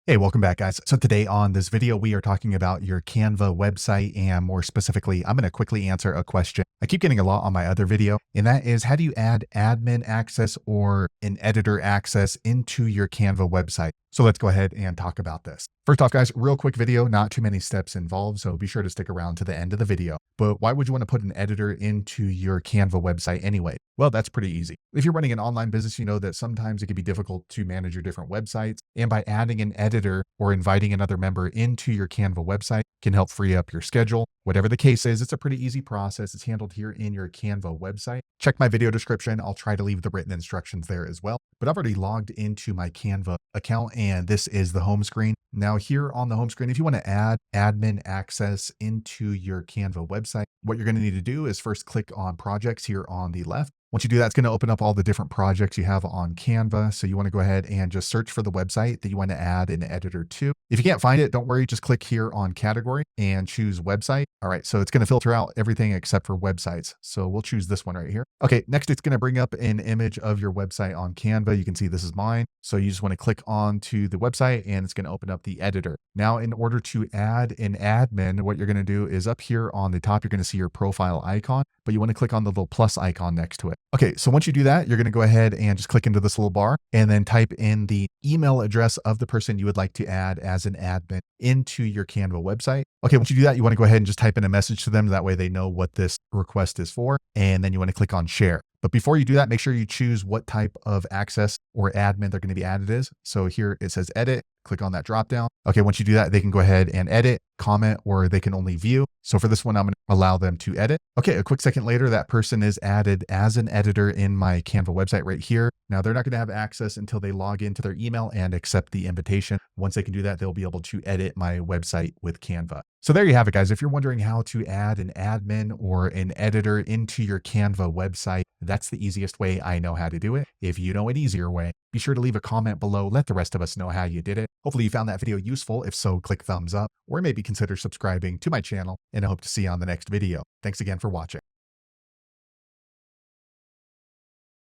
Hey, welcome back, guys. So today on this video, we are talking about your Canva website, and more specifically, I'm going to quickly answer a question I keep getting a lot on my other video, and that is, how do you add admin access or an editor access into your Canva website? So let's go ahead and talk about this. First off, guys, real quick video, not too many steps involved, so be sure to stick around to the end of the video. But why would you want to put an editor into your Canva website anyway? Well, that's pretty easy. If you're running an online business, you know that sometimes it can be difficult to manage your different websites. And by adding an editor or inviting another member into your Canva website can help free up your schedule. Whatever the case is, it's a pretty easy process. It's handled here in your Canva website. Check my video description. I'll try to leave the written instructions there as well. But I've already logged into my Canva account, and this is the home screen. Now here on the home screen, if you want to add admin access into your Canva website, what you're going to need to do is first click on projects here on the left. Once you do that, it's going to open up all the different projects you have on Canva. So you want to go ahead and just search for the website that you want to add an editor to. If you can't find it, don't worry, just click here on category and choose website. All right, so it's going to filter out everything except for websites. So we'll choose this one right here. Okay, next it's going to bring up an image of your website on Canva. You can see this is mine. So you just want to click on to the website and it's going to open up the editor. Now, in order to add an admin, what you're going to do is up here on the top, you're going to see your profile icon, but you want to click on the little plus icon next to it. Okay, so once you do that, you're going to go ahead and just click into this little bar and then type in the email address of the person you would like to add as an admin into your Canva website. Okay, once you do that, you want to go ahead and just type in a message to them. That way they know what this request is for. And then you want to click on share. But before you do that, make sure you choose what type of access or admin they're going to be added as. So here it says edit, click on that drop down. Okay, once you do that, they can go ahead and edit, comment, or they can only view. So for this one, I'm going to allow them to edit. Okay, a quick second later, that person is added as an editor in my Canva website right here. Now they're not going to have access until they log into their email and accept the invitation. Once they can do that, they'll be able to edit my website with Canva. So there you have it, guys. If you're wondering how to add an admin or an editor into your Canva website, that's the easiest way I know how to do it. If you know an easier way, be sure to leave a comment below. Let the rest of us know how you did it. Hopefully you found that video useful. If so, click thumbs up or maybe consider subscribing to my channel, and I hope to see you on the next video. Thanks again for watching.